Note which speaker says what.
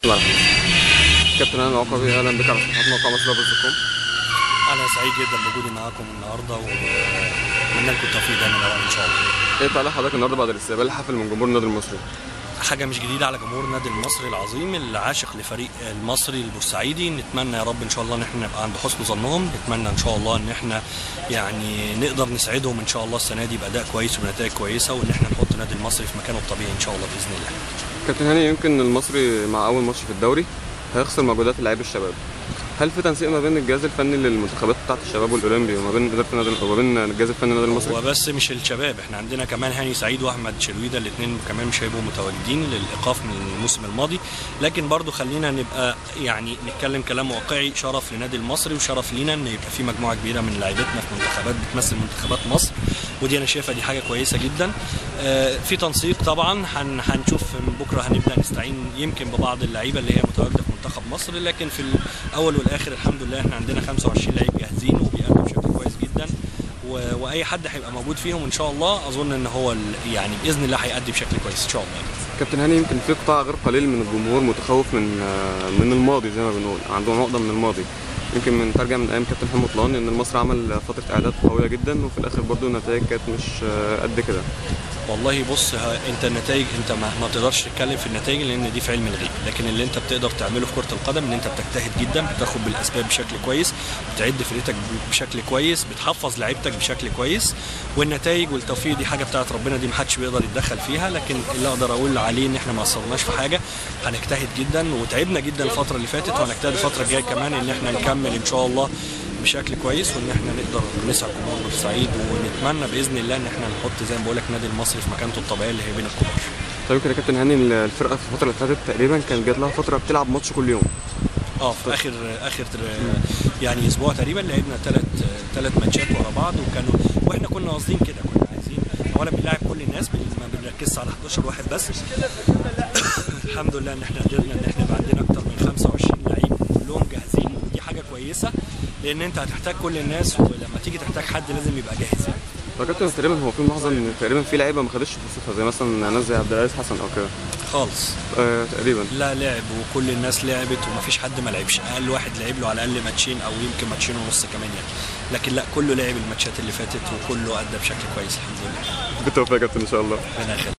Speaker 1: الله يرحمه. كابتن هاني العقبي، اهلا بك على صفحات موقع مصر بوز.كوم.
Speaker 2: انا سعيد جدا بوجودي معاكم النهارده واتمنى لكم التوفيق دايما يا رب ان شاء الله.
Speaker 1: ايه تعليق حضرتك النهارده بعد الاستقبال الحافل من جمهور النادي المصري؟
Speaker 2: حاجه مش جديده على جمهور النادي المصري العظيم اللي عاشق لفريق المصري البورسعيدي. نتمنى يا رب ان شاء الله ان احنا نبقى عند حسن ظنهم، نتمنى ان شاء الله ان احنا يعني نقدر نساعدهم ان شاء الله السنه دي باداء كويس وبنتائج كويسه، وان احنا نحط النادي المصري في مكانه الطبيعي ان شاء الله باذن الله.
Speaker 1: كابتن هاني، يمكن المصري مع اول ماتش في الدوري هيخسر مجهودات اللعيبه الشباب. هل في تنسيق ما بين الجهاز الفني للمنتخبات بتاعت الشباب والاولمبي وما بين اداره النادي وما بين الجهاز الفني للنادي المصري؟
Speaker 2: هو بس مش الشباب، احنا عندنا كمان هاني سعيد واحمد شلويده، الاثنين كمان مش هيبقوا متواجدين للايقاف من الموسم الماضي، لكن برضو خلينا نبقى يعني نتكلم كلام واقعي. شرف للنادي المصري وشرف لينا ان يبقى في مجموعه كبيره من لعيبتنا في منتخبات بتمثل منتخبات مصر، ودي انا شايفها دي حاجه كويسه جدا. في تنسيق طبعا، هنشوف بكره هنبدا نستعين يمكن ببعض اللعيبه اللي هي متواجده في منتخب مصر، لكن في الاول والاخر الحمد لله احنا عندنا 25 لعيب جاهزين وبيأدوا بشكل كويس جدا، واي حد هيبقى موجود فيهم ان شاء الله اظن ان هو يعني باذن الله هيأدي بشكل كويس ان شاء الله.
Speaker 1: كابتن هاني، يمكن في قطاع غير قليل من الجمهور متخوف من الماضي، زي ما بنقول عندهم عقده من الماضي. يمكن من ترجع من ايام كابتن حلمي طولان ان المصري عمل فتره اعداد قويه جدا وفي الاخر برضه النتائج كانت مش قد كده.
Speaker 2: والله بص، انت النتائج انت ما تقدرش تتكلم في النتائج لان دي في علم الغيب، لكن اللي انت بتقدر تعمله في كره القدم ان انت بتجتهد جدا، بتاخد بالاسباب بشكل كويس، بتعد فرقتك بشكل كويس، بتحفظ لعيبتك بشكل كويس، والنتائج والتوفيق دي حاجه بتاعت ربنا، دي ما حدش بيقدر يتدخل فيها. لكن اللي اقدر اقول عليه ان احنا ما قصرناش في حاجه، هنجتهد جدا وتعبنا جدا الفتره اللي فاتت، وهنجتهد الفتره الجايه كمان ان احنا نكمل ان شاء الله بشكل كويس، وان احنا نقدر نسعد جمهور بورسعيد، ونتمنى باذن الله ان احنا نحط زي ما بقول لك النادي المصري في مكانته الطبيعيه اللي هي بين الكبار.
Speaker 1: طيب كده يا كابتن هاني، الفرقه في الفتره اللي فاتت تقريبا كان جات لها فتره بتلعب ماتش كل يوم.
Speaker 2: في اخر يعني اسبوع تقريبا لعبنا ثلاث ماتشات ورا بعض، واحنا كنا قاصدين كده، كنا عايزين اولا بنلاعب كل الناس، ما بنركزش على 11 واحد بس. الحمد لله ان احنا قدرنا ان احنا يبقى عندنا اكتر من 25 لعيب كلهم جاهزين، ودي حاجه كويسه لان انت هتحتاج كل الناس، ولما تيجي تحتاج حد لازم يبقى جاهز يعني.
Speaker 1: فكابتن تقريبا هو في ملاحظه ان تقريبا في لعيبه ما خدتش فرصتها، زي مثلا ناس زي عبد العزيز حسن او كده
Speaker 2: خالص.
Speaker 1: تقريبا
Speaker 2: لا، لعب وكل الناس لعبت ومفيش حد ما لعبش، اقل واحد لعب له على الاقل ماتشين او يمكن ماتشين ونص كمان يعني، لكن لا كله لعب الماتشات اللي فاتت وكله ادى بشكل كويس الحمد لله.
Speaker 1: بالتوفيق يا كابتن ان شاء الله.
Speaker 2: ربنا يخليك.